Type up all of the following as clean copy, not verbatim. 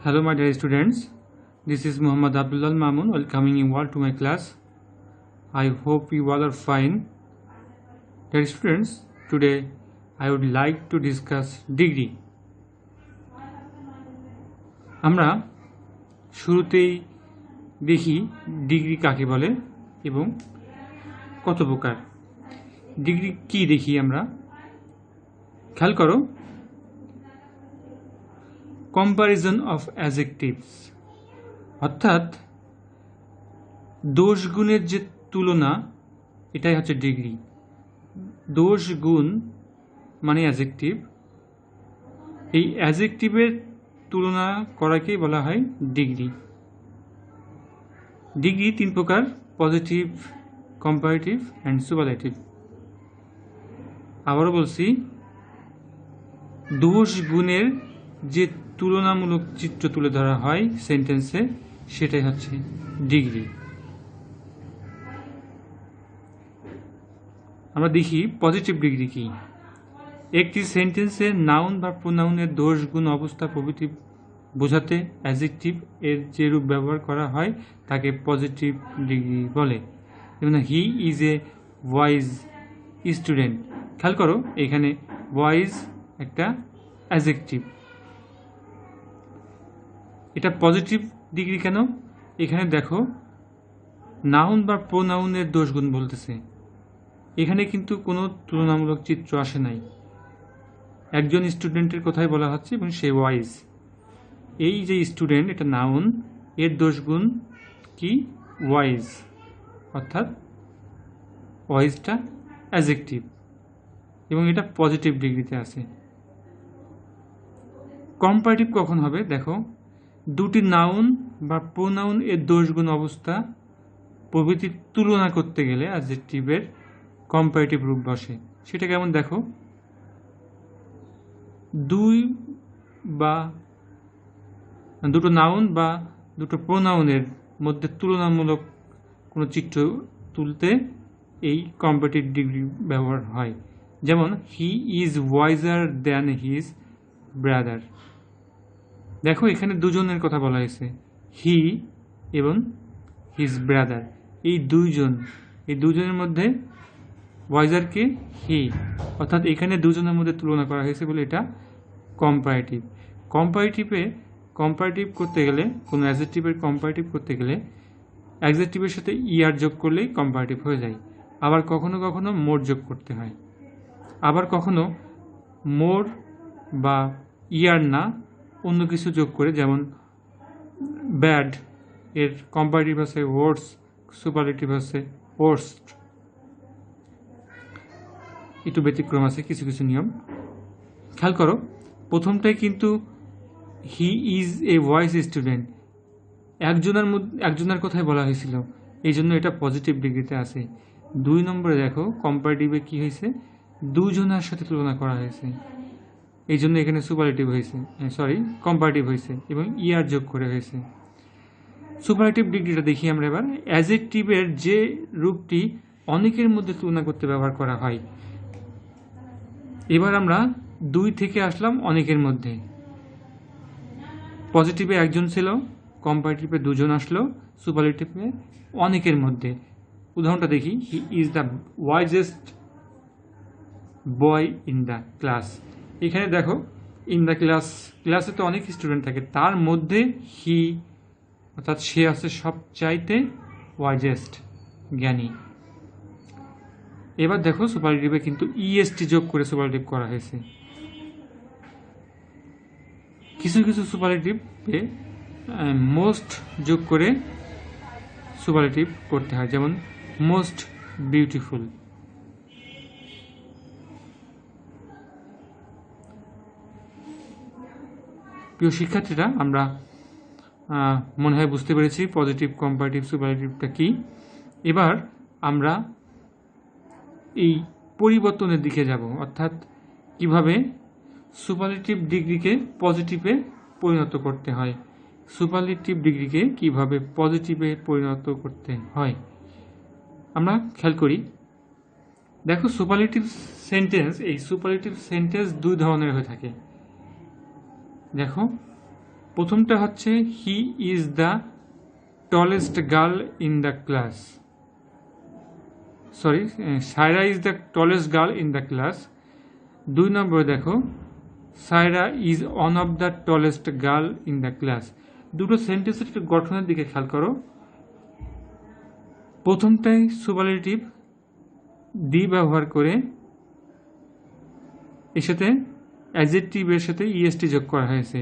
Hello my dear students, this is Muhammad Abdullah Mamun welcoming you all to my class. I hope you all are fine. Dear students, today I would like to discuss degree. আমরা শুরুতেই দেখি degree কাকে বলে এবং কত প্রকার। Degree কি দেখি আমরা, খেয়াল করো। কম্পারিজন অফ অ্যাডজেক্টিভস, অর্থাৎ দোষ গুণের যে তুলনা, এটাই হচ্ছে ডিগ্রি। দোষ গুণ মানে অ্যাডজেক্টিভ, এই অ্যাডজেক্টিভের তুলনা করাকে বলা হয় ডিগ্রি। ডিগ্রি তিন প্রকার: পজিটিভ, কম্পারেটিভ অ্যান্ড সুপারলেটিভ। আবারও বলছি, দোষ গুণের যে তুলনামূলক চিত্র তুলে ধরা হয় সেন্টেন্সে, সেটাই হচ্ছে ডিগ্রি। আমরা দেখি পজিটিভ ডিগ্রি কি। একটি সেন্টেন্সে নাউন বা প্রোনাউনের দোষ গুণ অবস্থা প্রভৃতি বোঝাতে অ্যাডজেক্টিভ এর যে রূপ ব্যবহার করা হয় তাকে পজিটিভ ডিগ্রি বলে। যেমন he is a wise student. খেয়াল করো, এখানে ওয়াইজ একটা অ্যাডজেক্টিভ। এটা পজিটিভ ডিগ্রি কেন? এখানে দেখো, নাউন বা প্রোনাউনের দোষ গুণ বলতেছে। এখানে কিন্তু কোনো তুলনামূলক চিত্র আসে নাই। একজন স্টুডেন্টের কথাই বলা হচ্ছে এবং সে ওয়াইজ। এই যে স্টুডেন্ট, এটা নাউন, এর দোষ গুণ কি? ওয়াইজ, অর্থাৎ ওয়াইজটা অ্যাডজেক্টিভ এবং এটা পজিটিভ ডিগ্রিতে আছে। কম্পারেটিভ কখন হবে? দেখো, দুটি নাউন বা প্রোনাউন এর দোষ গুণ অবস্থা প্রভৃতির তুলনা করতে গেলে অ্যাডজেক্টিভের কম্পারেটিভ রূপ বসে। সেটা কেমন দেখো, দুটো নাউন বা দুটো প্রোনাউনের মধ্যে তুলনামূলক কোনো চিত্র তুলতে এই কম্পারেটিভ ডিগ্রি ব্যবহার হয়। যেমন he is wiser than his brother. দেখো, এখানে দুজনের কথা বলা হয়েছে, হি এবং হিজ ব্রাদার। এই দুজনের মধ্যে ওয়াইজারকে হি, অর্থাৎ এখানে দুজনের মধ্যে তুলনা করা হয়েছে বলে এটা কম্পারেটিভ। কম্পারেটিভ করতে গেলে, কোনো অ্যাডজেক্টিভের কম্পারেটিভ করতে গেলে অ্যাডজেক্টিভের সাথে ইয়ার যোগ করলেই কম্পারেটিভ হয়ে যায়। আবার কখনো কখনো মোর যোগ করতে হয়। আবার কখনো মোর বা ইয়ার না অন্য কিছু যোগ করে, যেমন ব্যাড এর কম্পারেটিভ আছে ওয়ার্স, সুপারলেটিভ আছে ওয়ার্স্ট। একটু ব্যতিক্রম আছে কিছু কিছু নিয়ম। খেয়াল করো, প্রথমটাই কিন্তু he is a wise student, একজনের কথাই বলা হয়েছিল, এই জন্য এটা পজিটিভ ডিগ্রিতে আছে। 2 নম্বরে দেখো, কম্পারেটিভে কি হয়েছে? দুজনের সাথে তুলনা করা হয়েছে, এই জন্য এখানে সুপারলেটিভ হয়েছে, কম্পারেটিভ হয়েছে এবং ইয়ার যোগ করে হয়েছে। সুপারলেটিভ ডিগ্রিটা দেখি আমরা এবার। অ্যাডজেক্টিভের যে রূপটি অনেকের মধ্যে তুলনা করতে ব্যবহার করা হয়। এবার আমরা 2 থেকে আসলাম অনেকের মধ্যে। পজিটিভে একজন ছিল, কম্পারেটিভে দুজন আসলো, সুপারলেটিভে অনেকের মধ্যে। উদাহরণটা দেখি, he is the wisest boy in the class. এখানে দেখো, ইন দ্য ক্লাসে তো অনেক স্টুডেন্ট থাকে, তার মধ্যে হি, অর্থাৎ সে আছে সবচাইতে ওয়াইজেস্ট, জ্ঞানী। এবার দেখো, সুপারলেটিভে কিন্তু ইএসটি যোগ করে সুপারলেটিভ করা হয়েছে। কিছু কিছু সুপারলেটিভে মোস্ট যোগ করে সুপারলেটিভ করতে হয়, যেমন মোস্ট বিউটিফুল। প্রিয় শিক্ষার্থীরা, আমরা মনে হয় বুঝতে পেরেছি পজিটিভ, কম্পারেটিভ, সুপারলেটিভটা কি। এবার আমরা এই পরিবর্তনের দিকে যাব, অর্থাৎ কিভাবে সুপারলেটিভ ডিগ্রিকে পজিটিভে পরিণত করতে হয়, সুপারলেটিভ ডিগ্রিকে কিভাবে পজিটিভে পরিণত করতে হয় আমরা খেয়াল করি। দেখো, সুপারলেটিভ সেন্টেন্স, এই সুপারলেটিভ সেন্টেন্স 2 ধরনের হয়ে থাকে। দেখো, প্রথমটা হচ্ছে he is the tallest girl in the class, sorry, Saira is the tallest girl in the class. 2 নম্বরে দেখো Saira is one of the tallest girl in the class. দুটো সেন্টেন্সের একটু গঠনের দিকে খেয়াল করো। প্রথমটাই সুপারলেটিভ দি ব্যবহার করে এর সাথে অ্যাডজেক্টিভের সাথে ইএসটি যোগ করা হয়েছে।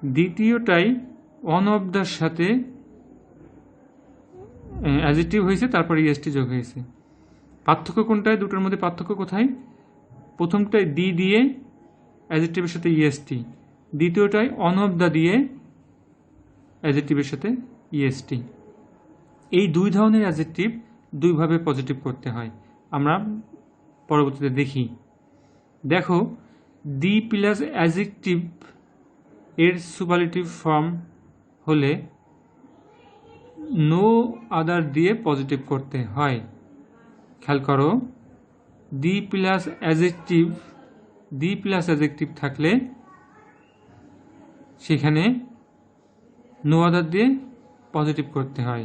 দ্বিতীয়টাই ওয়ান অফ দ্যার সাথে অ্যাডজেক্টিভ হয়েছে, তারপর ইএসটি যোগ হয়েছে। পার্থক্য কোনটায়? দুটোর মধ্যে পার্থক্য কোথায়? প্রথমটায় দি দিয়ে অ্যাডজেক্টিভের সাথে ইএসটি, দ্বিতীয়টায় অন অফ দ্য দিয়ে অ্যাডজেক্টিভের সাথে ইএসটি। এই দুই ধরনের অ্যাডজেক্টিভ দুইভাবে পজিটিভ করতে হয়, আমরা পরবর্তীতে দেখি। দেখো দি প্লাস অ্যাডজেক্টিভ এর সুপারলেটিভ ফর্ম হলে নো আদার দিয়ে পজিটিভ করতে হয়। খেয়াল করো, দি প্লাস অ্যাডজেক্টিভ থাকলে সেখানে নো আদার দিয়ে পজিটিভ করতে হয়।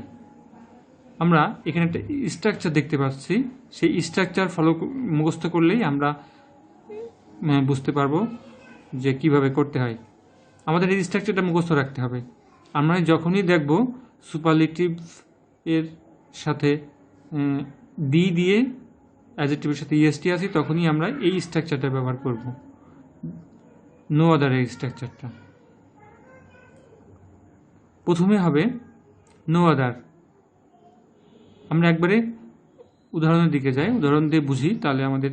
আমরা এখানে একটা স্ট্রাকচার দেখতে পাচ্ছি, সেই স্ট্রাকচার মুখস্থ করলেই আমরা বুঝতে পারবো যে কিভাবে করতে হয়। আমাদের এই স্ট্রাকচারটা মুখস্থ রাখতে হবে। আমরা যখনই দেখব সুপারলেটিভ এর সাথে দি দিয়ে অ্যাডজেক্টিভের সাথে ইএসটি আছে, তখনই আমরা এই স্ট্রাকচারটা ব্যবহার করব, নো আদার এই স্ট্রাকচারটা। প্রথমে হবে নো আদার। আমরা একবারে উদাহরণের দিকে যাই, উদাহরণ দিয়ে বুঝি, তাহলে আমাদের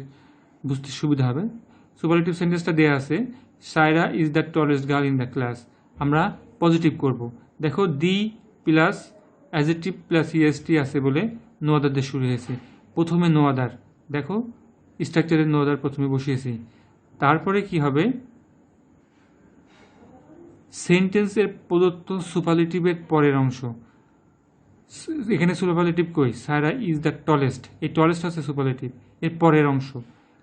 বুঝতে সুবিধা হবে। সুপারলেটিভ সেন্টেন্সটা দেওয়া আছে, Saira is the tallest girl in the class. আমরা পজিটিভ করব। দেখো the plus adjective plus EST আছে বলে নো আদার দিয়ে শুরু হয়েছে। প্রথমে নো আদার, দেখো স্ট্রাকচারের নো আদার প্রথমে বসিয়েছি। তারপরে কি হবে? সেন্টেন্সের প্রদত্ত সুপারলেটিভের পরের অংশ। এখানে সুপারলেটিভ কই? সায়রা ইজ দ্য টলেস্ট, এই টলেস্ট হচ্ছে সুপারলেটিভ, এর পরের অংশ।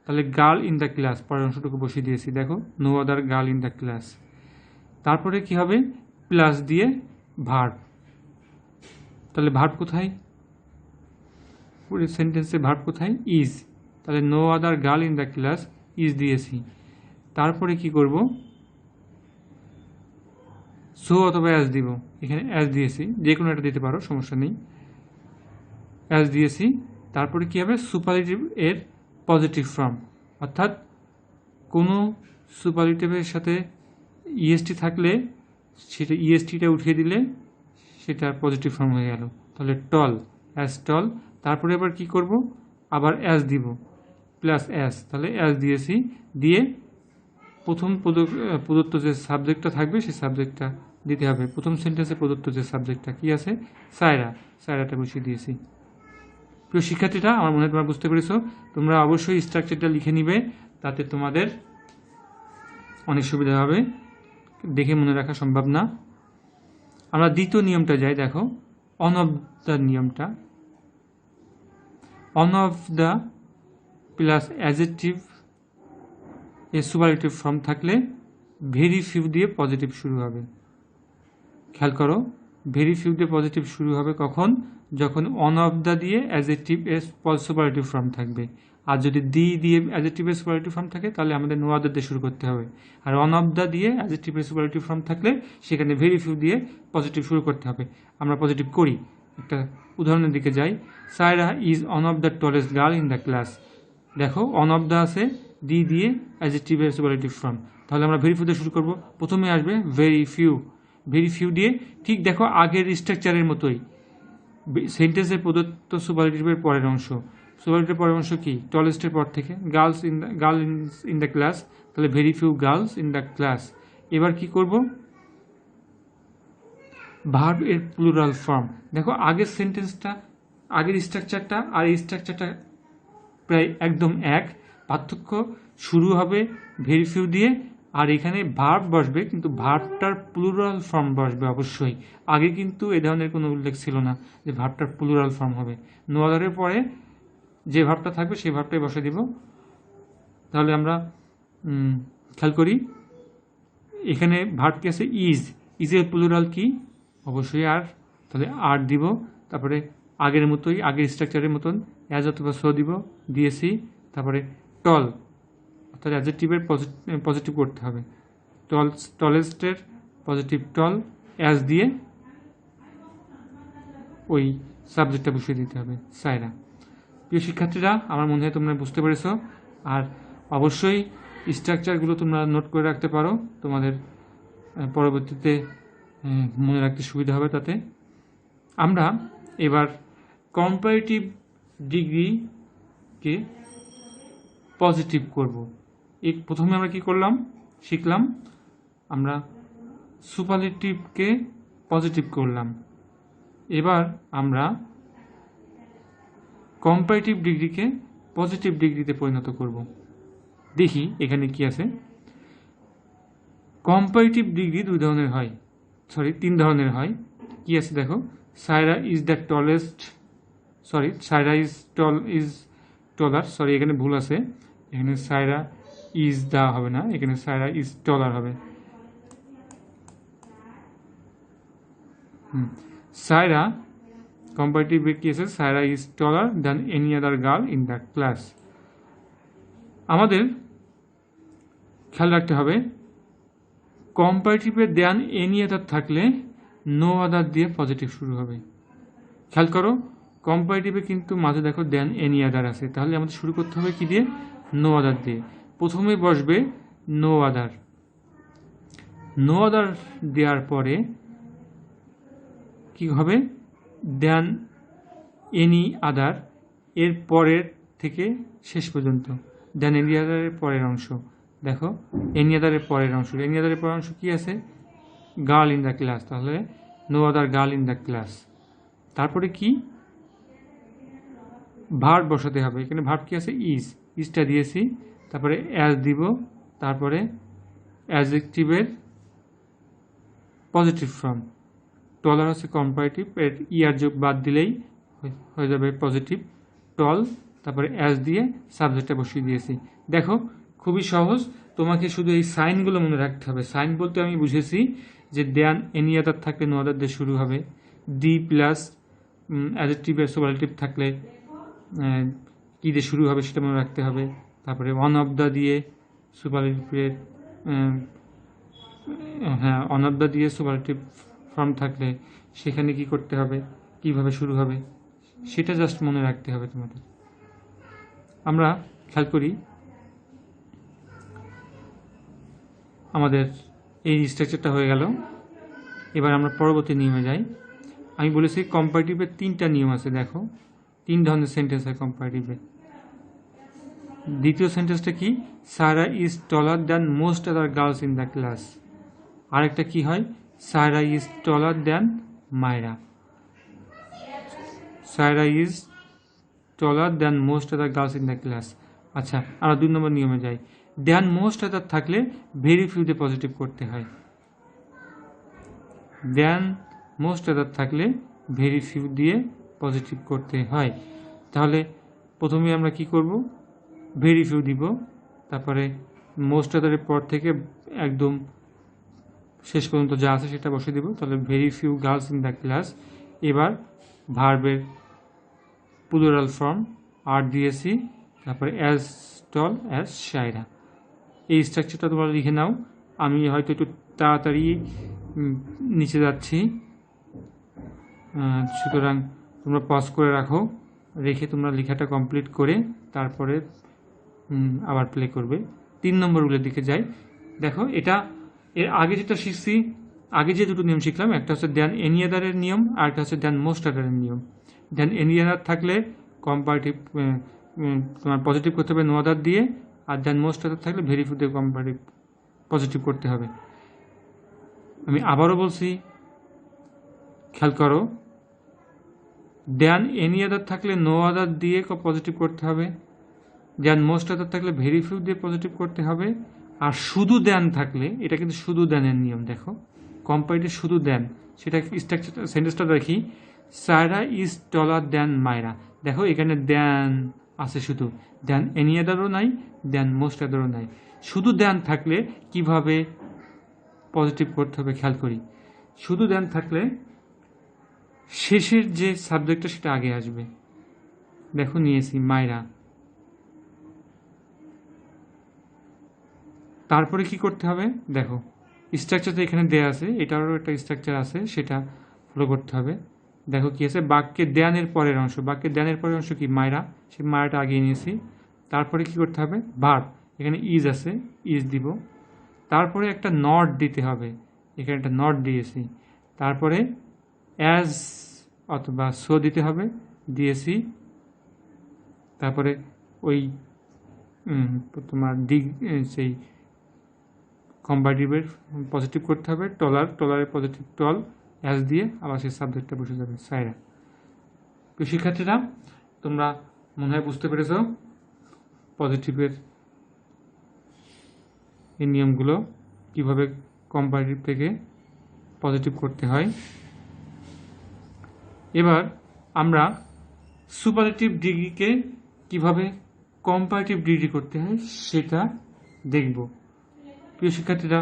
তাহলে গার্ল ইন দ্য ক্লাস, পরের অংশটুকু বসিয়ে দিয়েছি। দেখো no other girl in the class. তারপরে কি হবে? প্লাস দিয়ে ভার্ব। তাহলে ভার্ব কোথায়? পুরো সেন্টেন্সে ভার্ব কোথায়? ইজ। তাহলে no other girl in the class, is দিয়েছি। তারপরে কি করব? সো অথবা অ্যাজ দিব। এখানে অ্যাজ দিয়েছি, যে কোনো একটা দিতে পারো, সমস্যা নেই। অ্যাজ দিয়েছি। তারপরে কি হবে? সুপারলেটিভ এর পজিটিভ ফর্ম, অর্থাৎ কোনো সুপারলেটিভের সাথে ইএসটি থাকলে সেটা ইএসটিটা উঠিয়ে দিলে সেটা পজিটিভ ফর্ম হয়ে গেল। তাহলে টল, অ্যাজ টল। তারপরে আবার কি করব? আবার অ্যাজ দিব, প্লাস অ্যাজ। তাহলে অ্যাজ দিয়েছি, দিয়ে প্রথম প্রদত্ত যে সাবজেক্টটা থাকবে সেই সাবজেক্টটা দিতে হবে। প্রথম সেন্টেন্সে প্রদত্ত যে সাবজেক্টটা কি আছে? সায়রা, সায়রাটা বসিয়ে দিয়েছি। প্রিয় শিক্ষার্থীরা, আমার মনে হয় তোমরা বুঝতে পেরেছো। তোমরা অবশ্যই স্ট্রাকচারটা লিখে নিবে, তাতে তোমাদের অনেক সুবিধা হবে, দেখে মনে রাখা সম্ভব না। আমরা দ্বিতীয় নিয়মটা যাই। দেখো অন অফ দ্য নিয়মটা, on of the plus adjective এর সুপারলেটিভ ফর্ম থাকলে ভেরি ফিউ দিয়ে পজিটিভ শুরু হবে। খেয়াল করো, ভেরি ফিউ দিয়ে পজিটিভ শুরু হবে কখন? যখন অন অফ দ্য দিয়ে অ্যাডজেক্টিভ এর সুপারলেটিভ ফর্ম থাকবে। আর যদি দি দিয়ে অ্যাডজেক্টিভের সুপারলেটিভ ফর্ম থাকে তাহলে আমাদের নো আদার দিয়ে শুরু করতে হবে। আর অন অফ দ্য দিয়ে অ্যাডজেক্টিভের সুপারলেটিভ ফর্ম থাকলে সেখানে ভেরি ফিউ দিয়ে পজিটিভ শুরু করতে হবে। আমরা পজিটিভ করি। একটা উদাহরণের দিকে যাই। Saira is on of the tallest girl in the class. দেখো অন অফ দ্য আছে, দি দিয়ে অ্যাডজেক্টিভের সুপারলেটিভ ফর্ম। তাহলে আমরা ভেরি ফিউ দিয়ে শুরু করব। প্রথমে আসবে ভেরি ফিউ, ভেরি ফিউ দিয়ে ঠিক দেখো আগের স্ট্রাকচারের মতোই সেন্টেন্সের প্রদত্ত সুপারলেটিভের পরের অংশ। সুপারলেটিভের পরের অংশ কি? টলেস্টের পর থেকে গার্লস ইন দ্য ক্লাস, তাহলে very few girls in the class. এবার কি করব? ভার্ব এর প্লুরাল ফর্ম। দেখো আগের সেন্টেন্সটা, আগের স্ট্রাকচারটা আর এই স্ট্রাকচারটা প্রায় একদম এক। পার্থক্য শুরু হবে ভেরি ফিউ দিয়ে, আর এখানে ভার্ব বসবে, কিন্তু ভার্বটার প্লুরাল ফর্ম বসবে অবশ্যই। আগে কিন্তু এ ধরনের কোনো উল্লেখ ছিল না যে ভার্বটার প্লুরাল ফর্ম হবে। নো আদারের পরে যে ভার্বটা থাকবে সেই ভার্বটাই বসে দিব। তাহলে আমরা খেয়াল করি, এখানে ভার্ব কি আছে? ইজ। ইজের প্লুরাল কি? অবশ্যই আর, তাহলে আর দিব, তারপরে আগের মতোই, আগের স্ট্রাকচারের মতন অ্যাজ অথবা সো দিব, দিয়েছি, তারপরে টল অর্থাৎ অ্যাডজেক্টিভের পজিটিভ করতে হবে, টলেস্টের পজিটিভ টল, অ্যাজ দিয়ে ওই সাবজেক্টটা বসিয়ে দিতে হবে, সায়রা। প্রিয় শিক্ষার্থীরা, আমার মনে হয় তোমরা বুঝতে পেরেছো। আর অবশ্যই স্ট্রাকচারগুলো তোমরা নোট করে রাখতে পারো, তোমাদের পরবর্তীতে মনে রাখতে সুবিধা হবে তাতে। আমরা এবার কম্পারেটিভ ডিগ্রিকে পজিটিভ করব। প্রথমে আমরা কি করলাম, শিখলাম আমরা সুপারলেটিভকে পজিটিভ করলাম। এবার আমরা কম্পারেটিভ ডিগ্রিকে পজিটিভ ডিগ্রিতে পরিণত করব। দেখি এখানে কি আছে। কম্পারেটিভ ডিগ্রি তিন ধরনের হয়। কি আছে দেখো, Saira is the tallest, Saira is taller, এখানে ভুল আছে, এখানে সায়রা ইজ দা হবে না, এখানে সায়রা ইজ টলার হবে। সায়রা কম্পারেটিভ কি আছে, Saira is taller than any other girl in the class. আমাদের খেয়াল রাখতে হবে, কম্পারেটিভে দ্যান এনি আদার থাকলে নো আদার দিয়ে পজিটিভ শুরু হবে। খেয়াল করো, কম্পারেটিভে কিন্তু মাঝে দেখো দ্যান এনি আদার আছে, তাহলে আমাদের শুরু করতে হবে কি দিয়ে, নো আদার দিয়ে। প্রথমে বসবে নো আদার, নো আদার দেওয়ার পরে কি হবে, দ্যান এনি আদার এর পরের থেকে শেষ পর্যন্ত, দ্যান এনি আদারের পরের অংশ দেখো, এনি আদারের পরের অংশ, এনি আদারের পরের অংশ কি আছে, গার্ল ইন দ্য ক্লাস, তাহলে no other girl in the class. তারপরে কি, ভার্ব বসাতে হবে, এখানে ভার্ব কি আছে, ইজটা দিয়েছি, তারপরে অ্যাজ দিব, তারপরে অ্যাডজেক্টিভের পজিটিভ ফর্ম, টলার হচ্ছে কম্পারেটিভ, এর ইয়ার যোগ বাদ দিলেই হয়ে যাবে পজিটিভ, টল, তারপরে অ্যাজ দিয়ে সাবজেক্টটা বসিয়ে দিয়েছি। দেখো খুবই সহজ, তোমাকে শুধু এই সাইনগুলো মনে রাখতে হবে। সাইন বলতে আমি বুঝেছি যে দ্যান এনি আদার থাকলে নো আদার দিয়ে শুরু হবে, ডি প্লাস অ্যাডজেক্টিভের সুপারলেটিভ থাকলে কী দিয়ে শুরু হবে সেটা মনে রাখতে হবে। তারপরে অন অফ দ্য দিয়ে সুপারলেটিভের অন অফ দ্য দিয়ে সুপারলেটিভ ফর্ম থাকলে সেখানে কি করতে হবে, কিভাবে শুরু হবে সেটা জাস্ট মনে রাখতে হবে তোমাদের। আমরা খেয়াল করি আমাদের এই স্ট্রাকচারটা হয়ে গেল। এবার আমরা পরবর্তী নিয়মে যাই। আমি বলেছি কম্পারেটিভের 3টা নিয়ম আছে, দেখো 3 ধরনের সেন্টেন্স হয় কম্পারেটিভে। দ্বিতীয় সেন্টেন্সটা কি, Saira is taller than most other girls in the class. আরেকটা কি হয়, Saira is taller than মায়রা, Saira is taller than most other girls in the class. আচ্ছা, আমরা 2 নম্বর নিয়মে যাই। দ্যান মোস্ট আদার থাকলে ভেরি ফিউ দিয়ে পজিটিভ করতে হয়, দ্যান মোস্ট আদার থাকলে ভেরি ফিউ দিয়ে পজিটিভ করতে হয়। তাহলে প্রথমে আমরা কি করব, ভেরি ফিউ দিব, তারপরে মোস্ট আদারের পর থেকে একদম শেষ পর্যন্ত যা আছে সেটা বসে দিব, তাহলে very few girls in the class. এবার ভার্বের প্লুরাল ফর্ম আর দিয়েছি, তারপরে অ্যাজ টল অ্যাজ সায়রা। এই স্ট্রাকচারটা তোমরা লিখে নাও, আমি হয়তো একটু তাড়াতাড়ি নিচে যাচ্ছি, সুতরাং তোমরা পজ করে রাখো, রেখে তোমরা লেখাটা কমপ্লিট করে তারপরে আবার প্লে করবে। 3 নম্বরগুলোর দিকে যাই। দেখো এটা এর আগে যেটা শিখছি, আগে যে 2টো নিয়ম শিখলাম, একটা হচ্ছে দ্যান এনি আদারের নিয়ম, আর একটা হচ্ছে দ্যান মোস্ট আদারের নিয়ম। দ্যান এনি আদার থাকলে কম্পারেটিভ তোমার পজিটিভ করতে হবে নো আদার দিয়ে, আর দ্যান মোস্ট আদার থাকলে ভেরি ফিউ দিয়ে কম্পারেটিভ পজিটিভ করতে হবে। আমি আবারও বলছি, খেয়াল করো, দ্যান এনি আদার থাকলে নো আদার দিয়ে পজিটিভ করতে হবে, দ্যান মোস্ট আদার থাকলে ভেরি ফিউ দিয়ে পজিটিভ করতে হবে, আর শুধু দ্যান থাকলে, এটা কিন্তু শুধু দ্যানের নিয়ম, দেখো কম্পারেটিভ শুধু দ্যান, সেটা স্ট্রাকচার সেন্টেন্সটা দেখি, সায়রা ইজ টলার দ্যান মায়রা। দেখো এখানে দ্যান আছে শুধু, দ্যান এনি আদারও নাই, দ্যান মোস্ট আদারও নাই। শুধু দ্যান থাকলে কিভাবে পজিটিভ করতে হবে খেয়াল করি। শুধু দেন থাকলে শেষের যে সাবজেক্টটা সেটা আগে আসবে। দেখো নিয়েছি মায়রা। তারপরে কি করতে হবে দেখো, স্ট্রাকচার তো এখানে দেয়া আছে, এটারও একটা স্ট্রাকচার আছে, সেটা ফলো করতে হবে। দেখো কি আছে, বাক্যের দেয়ানের পরের অংশ, বাক্যের দেয়ানের পরের অংশ কি মায়রা, সেই মায়রাটা আগিয়ে নিয়েছি। তারপরে কি করতে হবে, ভার্ব, এখানে ইজ আছে, ইজ দিব। তারপরে একটা নট দিতে হবে, এখানে একটা নট দিয়েছি। তারপরে অ্যাজ অথবা সো দিতে হবে, দিয়েছি। তারপরে ওই তোমার সেই কম্পারেটিভের পজিটিভ করতে হবে, টলারের পজিটিভ টল, অ্যাজ দিয়ে আবার সেই সাবজেক্টটা বসে যাবে সায়রা। তো শিক্ষার্থীরা তোমরা মনে হয় বুঝতে পেরেছ পজিটিভের এই নিয়মগুলো কিভাবে কম্পারেটিভ থেকে পজিটিভ করতে হয়। এবার আমরা সুপারলেটিভ ডিগ্রিকে কিভাবে কম্পারেটিভ ডিগ্রি করতে হয় সেটা দেখব। প্রিয় শিক্ষার্থীরা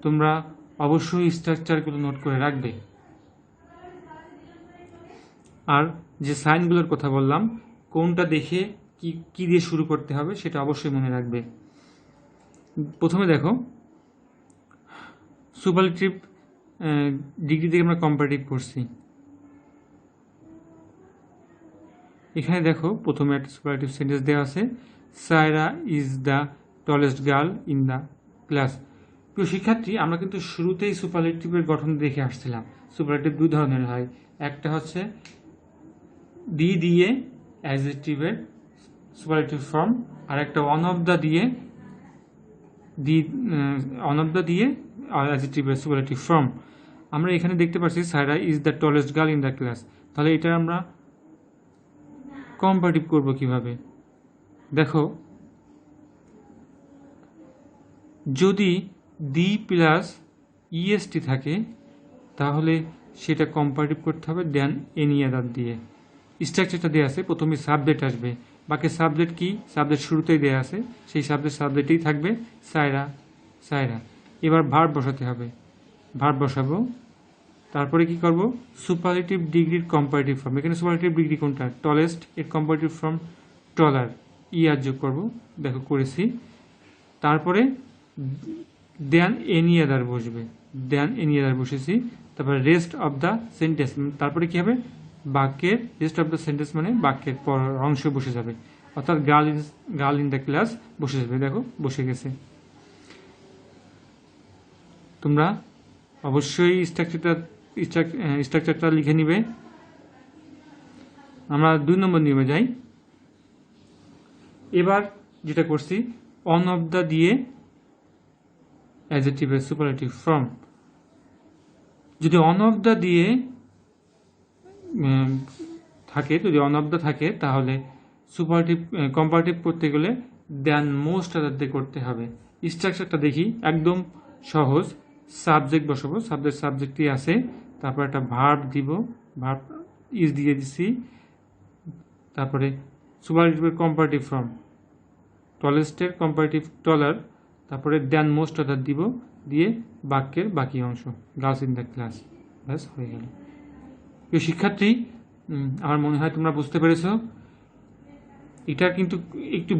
তোমরা অবশ্যই স্ট্রাকচারগুলো নোট করে রাখবে, আর যে সাইনগুলোর কথা বললাম কোনটা দেখে কি দিয়ে শুরু করতে হবে সেটা অবশ্যই মনে রাখবে। প্রথমে দেখো সুপারলেটিভ ডিগ্রি থেকে আমরা কম্পারেটিভ করছি। এখানে দেখো প্রথমে একটা সুপারলেটিভ সেন্টেন্স দেওয়া আছে, Saira is the tallest girl in the class. প্রিয় শিক্ষার্থী আমরা কিন্তু শুরুতেই সুপারলেটিভের গঠন দেখে আসছিলাম। সুপারলেটিভ দুই ধরনের হয়, একটা হচ্ছে দি দিয়ে অ্যাডজেক্টিভের সুপারলেটিভ ফর্ম, আর একটা অন অফ দ্য দিয়ে অ্যাডজেক্টিভের সুপারলেটিভ ফর্ম। আমরা এখানে দেখতে পাচ্ছি Saira is the tallest girl in the class. তাহলে এটা আমরা কম্পারেটিভ করব কিভাবে দেখো, যদি দি প্লাস ইএসটি থাকে তাহলে সেটা কম্পারেটিভ করতে হবে দেন এনি আদার দিয়ে। স্ট্রাকচারটা দেওয়া আছে, প্রথমে সাবজেক্ট আসবে, বাকি সাবজেক্ট কি, সাবজেক্ট শুরুতেই দেওয়া আছে, সেই সাবজেক্টেই থাকবে সায়রা সায়রা। এবার ভার্ব বসাতে হবে, ভার্ব বসাবো। তারপরে কি করব, সুপারলেটিভ ডিগ্রির কম্পারেটিভ ফর্ম, এখানে সুপারলেটিভ ডিগ্রি কোনটা, টলেস্ট, এর কম্পারেটিভ ফর্ম টলার, ই আর যোগ করবো, দেখো করেছি। তারপরে দেন এনি আদার বসবে, দেন এনি আদার বসেছি। তারপরে রেস্ট অফ দ্য সেন্টেন্স, তারপরে কি হবে, বাক্যের রেস্ট অফ দ্য সেন্টেন্স মানে বাক্যের পর অংশ বসে যাবে, অর্থাৎ গার্ল ইন দ্য ক্লাস বসে যাবে। দেখো বসে গেছে। তোমরা অবশ্যই স্ট্রাকচারটা লিখে নিবে। আমরা 2 নম্বর নিয়মে যাই। এবার যেটা করছি, অন অফ দ্য দিয়ে অ্যাডজেক্টিভের সুপারলেটিভ ফর্ম। যদি অন অফ দ্য দিয়ে থাকে, যদি অন অফ দ্য থাকে তাহলে সুপারলেটিভ কম্পারেটিভ করতে গেলে দেন মোস্ট আদার দিয়ে করতে হবে। স্ট্রাকচারটা দেখি, একদম সহজ। সাবজেক্ট বসাবো, সাবজেক্টই আছে, তারপর একটা ভার্ব দিব, ভার্ব ইজ দিয়ে দিছি। তারপরে সুপারলেটিভের কম্পারেটিভ ফর্ম টলেস্টের কম্পারেটিভ টলার, তারপরে দেন মোস্ট আদার দিব, দিয়ে বাক্যের বাকি অংশ গার্লস ইন দ্য ক্লাস, ব্যাস হয়ে গেল। প্রিয় শিক্ষার্থী আমার মনে হয় তোমরা বুঝতে পেরেছ। এটা কিন্তু একটু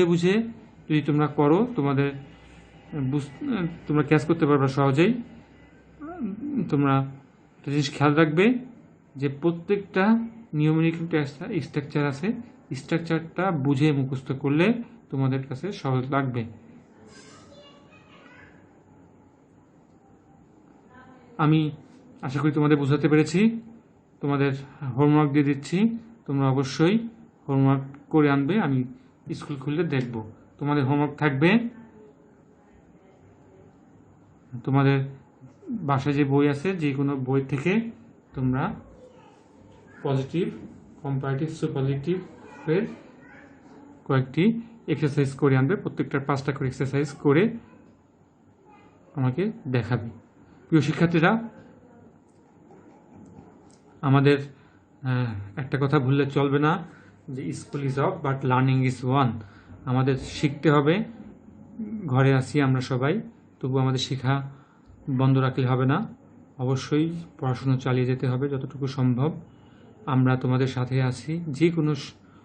বুঝে যদি তোমরা করো তোমরা ক্যাচ করতে পারবে সহজেই। তোমরা একটা জিনিস খেয়াল রাখবে যে প্রত্যেকটা নিয়মেরই কিন্তু একটা স্ট্রাকচার আছে, স্ট্রাকচারটা বুঝে মুখস্থ করলে তোমাদের কাছে সহজ লাগবে। আমি আশা করি তোমাদের বোঝাতে পেরেছি। তোমাদের হোমওয়ার্ক দিয়ে দিচ্ছি, তোমরা অবশ্যই হোমওয়ার্ক করে আনবে, আমি স্কুল খুললে দেখব। তোমাদের হোমওয়ার্ক থাকবে, তোমাদের বাসায় যে বই আছে যে কোনো বই থেকে তোমরা পজিটিভ, কম্পারেটিভ, সুপারলেটিভের কয়েকটি এক্সারসাইজ করে আনবে, প্রত্যেকটার 5টা করে এক্সারসাইজ করে আমাকে দেখাবে। প্রিয় শিক্ষার্থীরা আমাদের একটা কথা ভুললে চলবে না, যে school is of but learning is one. আমাদের শিখতে হবে, ঘরে আছি আমরা সবাই, তবু আমাদের শেখা বন্ধ রাখলে হবে না। অবশ্যই পড়াশুনো চালিয়ে যেতে হবে যতটুকু সম্ভব। আমরা তোমাদের সাথে আছি। যে কোনো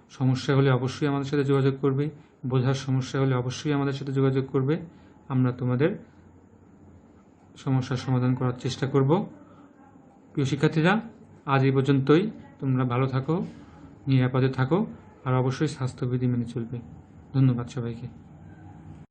সমস্যা হলে অবশ্যই আমাদের সাথে যোগাযোগ করবে, বোঝার সমস্যা হলে অবশ্যই আমাদের সাথে যোগাযোগ করবে। আমরা তোমাদের সমস্যার সমাধান করার চেষ্টা করব। প্রিয় শিক্ষার্থীরা, আজ এই পর্যন্তই। তোমরা ভালো থাকো, নিরাপদে থাকো, আর অবশ্যই স্বাস্থ্যবিধি মেনে চলবে। ধন্যবাদ সবাইকে।